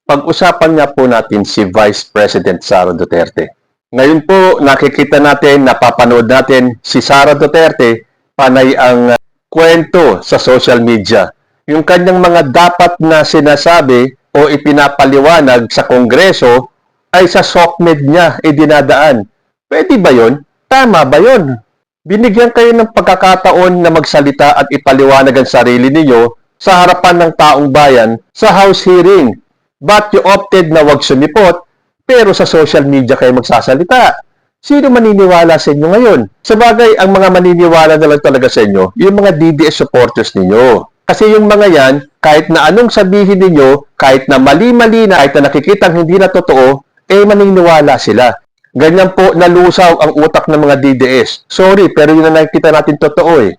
Pag-usapan nga po natin si Vice President Sara Duterte. Ngayon po, nakikita natin, napapanood natin si Sara Duterte, panay ang kwento sa social media. Yung kanyang mga dapat na sinasabi o ipinapaliwanag sa Kongreso ay sa SOCMED niya idinadaan. Pwede ba yun? Tama ba yun? Binigyan kayo ng pagkakataon na magsalita at ipaliwanag ang sarili ninyo sa harapan ng taong bayan sa House hearing. But you opted na wag sumipot, pero sa social media kayo magsasalita. Sino maniniwala sa inyo ngayon? Sabagay, ang mga maniniwala na lang talaga sa inyo, yung mga DDS supporters ninyo. Kasi yung mga yan, kahit na anong sabihin ninyo, kahit na mali-mali na, kahit na nakikitang hindi na totoo, maniniwala sila. Ganyan po nalusaw ang utak ng mga DDS. Sorry, pero yun na nakikita natin totoo eh.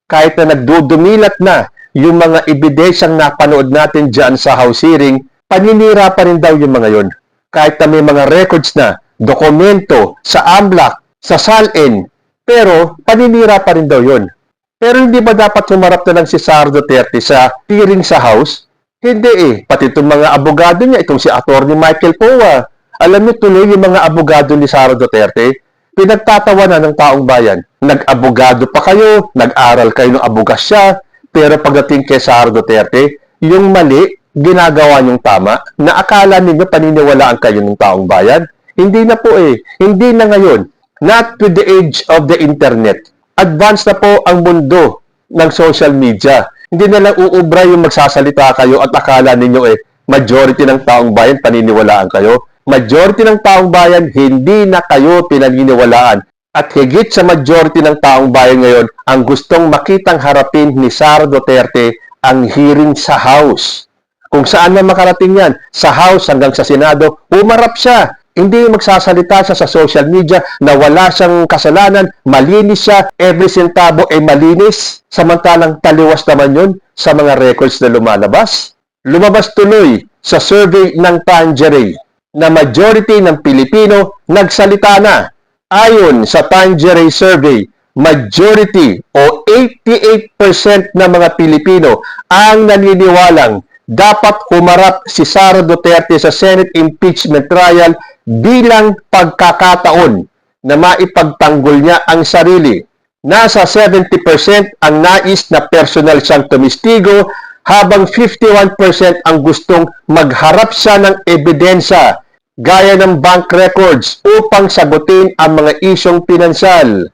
Kahit na nagdudumilat na yung mga ebidensyang napanood natin dyan sa House hearing, paninira pa rin daw yung mga yun. Kahit na may mga records na, dokumento, sa AMLAC, sa SALN, pero paninira pa rin daw yun. Pero hindi ba dapat humarap na lang si Sara Duterte sa hearing sa House? Hindi eh. Pati itong mga abogado niya, itong si Atty. Michael Poa. Alam niyo tuloy yung mga abogado ni Sara Duterte, pinagtatawanan ng taong bayan. Nag-abogado pa kayo, nag-aral kayo ng abogasya, pero pagdating kay Sara Duterte, yung mali, ginagawa niyong tama, na akala ninyo paniniwalaan kayo ng taong bayan. Hindi na po eh. Hindi na ngayon. Not with the age of the internet. Advanced na po ang mundo ng social media. Hindi na lang uubra yung magsasalita kayo at akala ninyo majority ng taong bayan paniniwalaan kayo. Majority ng taong bayan, hindi na kayo pinaniniwalaan. At higit sa majority ng taong bayan ngayon, ang gustong makitang harapin ni Sara Duterte ang hearing sa House. Kung saan na makarating yan, sa House hanggang sa Senado, umarap siya. Hindi magsasalita siya sa social media na wala siyang kasalanan, malinis siya, every centavo ay malinis. Samantalang taliwas naman yun sa mga records na lumalabas. Lumabas tuloy sa survey ng Tangeray na majority ng Pilipino nagsalita na. Ayon sa Tangeray survey, majority o 88% ng mga Pilipino ang naniniwalang dapat humarap si Sara Duterte sa Senate impeachment trial bilang pagkakataon na maipagtanggol niya ang sarili. Nasa 70% ang nais na personal siyang tumistigo, habang 51% ang gustong magharap siya ng ebidensya gaya ng bank records upang sagutin ang mga isyong pinansyal.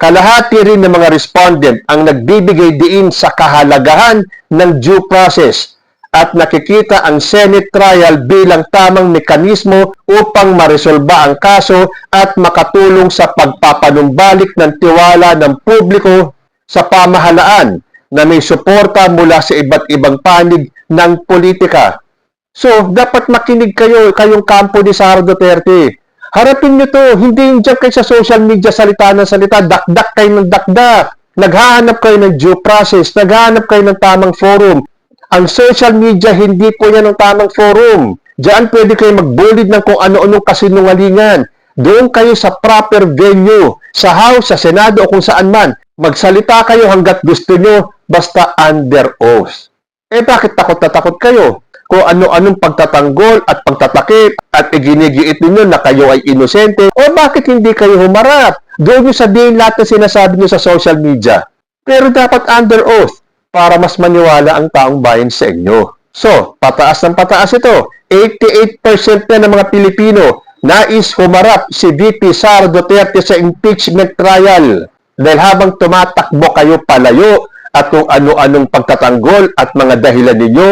Kalahati rin ng mga respondent ang nagbibigay diin sa kahalagahan ng due process at nakikita ang Senate trial bilang tamang mekanismo upang maresolba ang kaso at makatulong sa pagpapanumbalik ng tiwala ng publiko sa pamahalaan na may suporta mula sa iba't ibang panig ng politika. So, dapat makinig kayong kampo ni Sara Duterte. Harapin nyo to, hindi yung dyan kayo sa social media salita ng salita, dakdak kayo ng dakdak. Naghahanap kayo ng due process, naghahanap kayo ng tamang forum. Ang social media, hindi po yan ang tamang forum. Diyan pwede kayo magbulid ng kung ano-anong kasinungalingan. Doon kayo sa proper venue, sa House, sa Senado o kung saan man. Magsalita kayo hanggat gusto nyo, basta under oath. Bakit takot na takot kayo? Kung ano-anong pagtatanggol at pagtatakip at iginigiit ninyo na kayo ay inosente, o bakit hindi kayo humarap? Doon nyo sabihin lahat na sinasabi nyo sa social media. Pero dapat under oath para mas maniwala ang taong bayan sa inyo. So, pataas ng pataas ito. 88% na ng mga Pilipino nais humarap si VP Sara Duterte sa impeachment trial. Dahil habang tumatakbo kayo palayo at kung ano-anong pagtatanggol at mga dahilan ninyo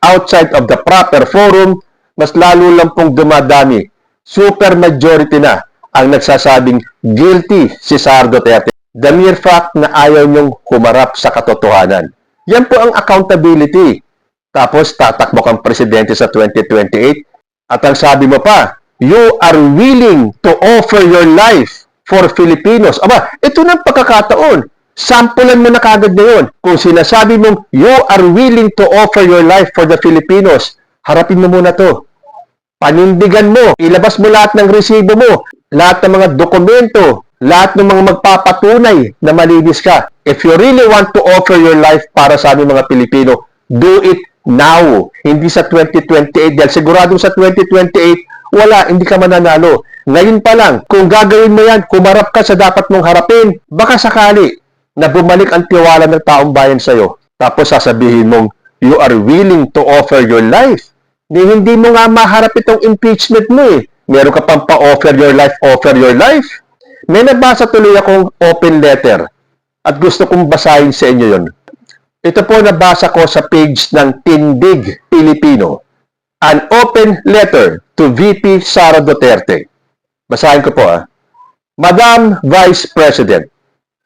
outside of the proper forum, mas lalo lang pong dumadami. Super majority na ang nagsasabing guilty si Sara Duterte. The mere fact na ayaw niyong humarap sa katotohanan. Yan po ang accountability. Tapos tatakbo kang presidente sa 2028 at ang sabi mo pa, you are willing to offer your life for Filipinos. Aba, ito na pagkakataon. Sampulan mo na kagad ngayon. Kung sinasabi mong you are willing to offer your life for the Filipinos, harapin mo muna to. Panindigan mo, ilabas mo lahat ng resibo mo, lahat ng mga dokumento, lahat ng mga magpapatunay na malinis ka. If you really want to offer your life para sa aming mga Pilipino, do it now, hindi sa 2028. Dahil sigurado sa 2028, wala, hindi ka mananalo. Ngayon pa lang, kung gagawin mo yan, kumarap ka sa dapat mong harapin, baka sakali na bumalik ang tiwala ng taong bayan sa'yo. Tapos sasabihin mong, you are willing to offer your life. Hindi mo nga maharap itong impeachment mo eh. Meron ka pang pa-offer your life, offer your life. May nabasa tuloy akong open letter at gusto kong basahin sa inyo yon. Ito po nabasa ko sa page ng Tindig Pilipino. An open letter to VP Sara Duterte. Basahin ko po Madam Vice President,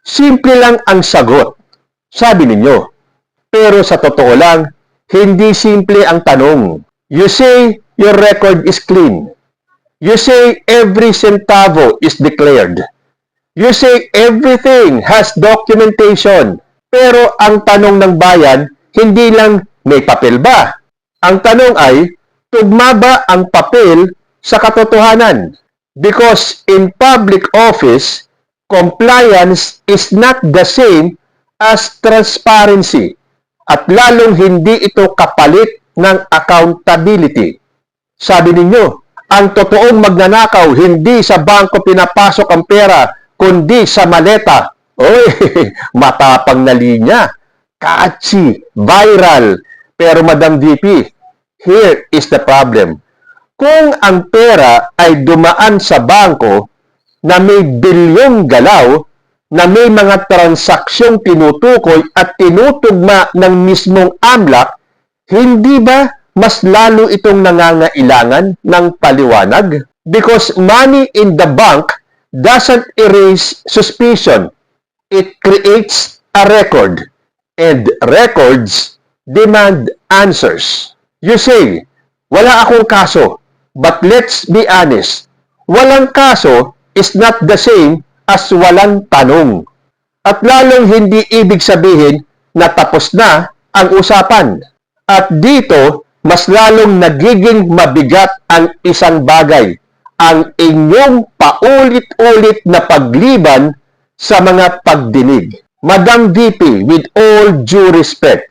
simple lang ang sagot, sabi ninyo. Pero sa totoo lang, hindi simple ang tanong. You say your record is clean. You say every centavo is declared. You say everything has documentation. Pero ang tanong ng bayan, hindi lang may papel ba? Ang tanong ay, tugma ba ang papel sa katotohanan? Because in public office, compliance is not the same as transparency. At lalong hindi ito kapalit ng accountability. Sabi ninyo, ang totoong magnanakaw, hindi sa bangko pinapasok ang pera, kundi sa maleta. Oy, matapang na linya. Catchy, viral. Pero Madam VP, here is the problem. Kung ang pera ay dumaan sa bangko na may bilyong galaw, na may mga transaksyong tinutukoy at tinutugma ng mismong AMLAC, hindi ba mas lalo itong nangangailangan ng paliwanag? Because money in the bank doesn't erase suspicion. It creates a record. And records demand answers. You say, wala akong kaso. But let's be honest. Walang kaso is not the same as walang tanong. At lalong hindi ibig sabihin na tapos na ang usapan. At dito, mas lalong nagiging mabigat ang isang bagay, ang inyong paulit-ulit na pagliban sa mga pagdinig. Madam VP, with all due respect,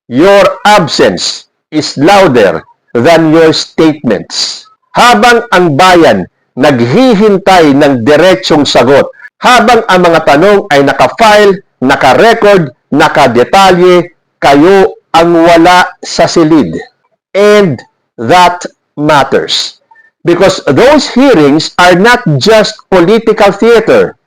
your absence is louder than your statements. Habang ang bayan naghihintay ng diretsong sagot, habang ang mga tanong ay naka-file, naka-record, naka-detalye, kayo ang wala sa silid. And that matters. Because those hearings are not just political theater.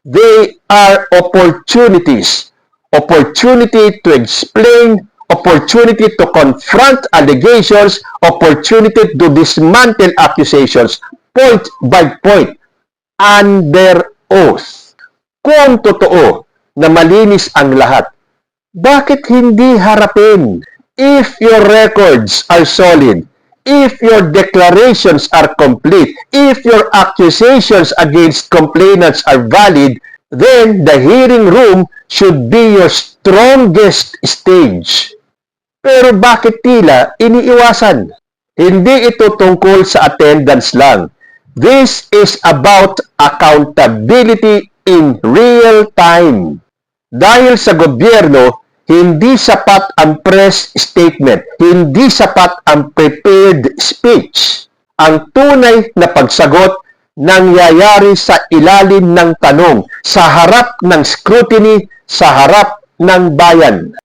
They are opportunities. Opportunity to explain, opportunity to confront allegations, opportunity to dismantle accusations, point by point, under oath. Kung totoo na malinis ang lahat, bakit hindi harapin? If your records are solid, if your declarations are complete, if your accusations against complainants are valid, then the hearing room should be your strongest stage. Pero bakit tila iniiwasan? Hindi ito tungkol sa attendance lang. This is about accountability in real time. Dahil sa gobyerno, hindi sapat ang press statement, hindi sapat ang prepared speech. Ang tunay na pagsagot nangyayari sa ilalim ng tanong, sa harap ng scrutiny, sa harap ng bayan.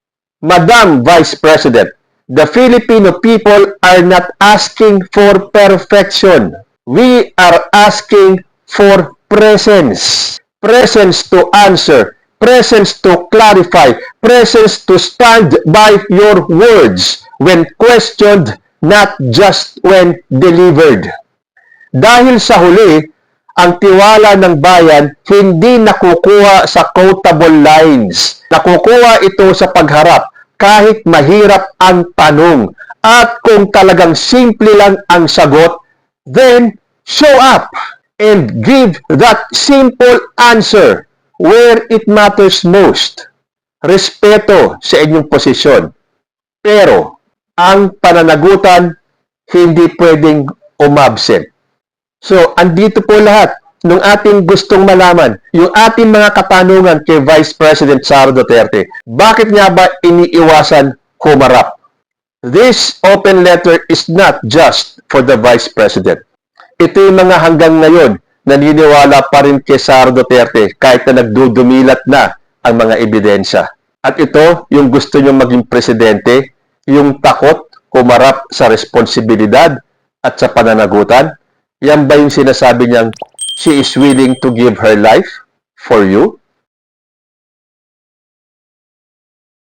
Madam Vice President, the Filipino people are not asking for perfection. We are asking for presence. Presence to answer, presence to clarify, presence to stand by your words when questioned, not just when delivered. Dahil sa huli, ang tiwala ng bayan hindi nakukuha sa quotable lines. Nakukuha ito sa pagharap kahit mahirap ang tanong. At kung talagang simple lang ang sagot, then show up and give that simple answer where it matters most. Respeto sa inyong posisyon. Pero ang pananagutan hindi pwedeng umabsent. So, andito po lahat ng ating gustong malaman, yung ating mga katanungan kay Vice President Sara Duterte. Bakit nga ba iniiwasan humarap? This open letter is not just for the Vice President. Ito yung mga hanggang ngayon naniniwala pa rin kay Sara Duterte kahit na nagdudumilat na ang mga ebidensya. At ito yung gusto nyo maging presidente, yung takot kumarap sa responsibilidad at sa pananagutan. Yan ba yung sinasabi niyang she is willing to give her life for you?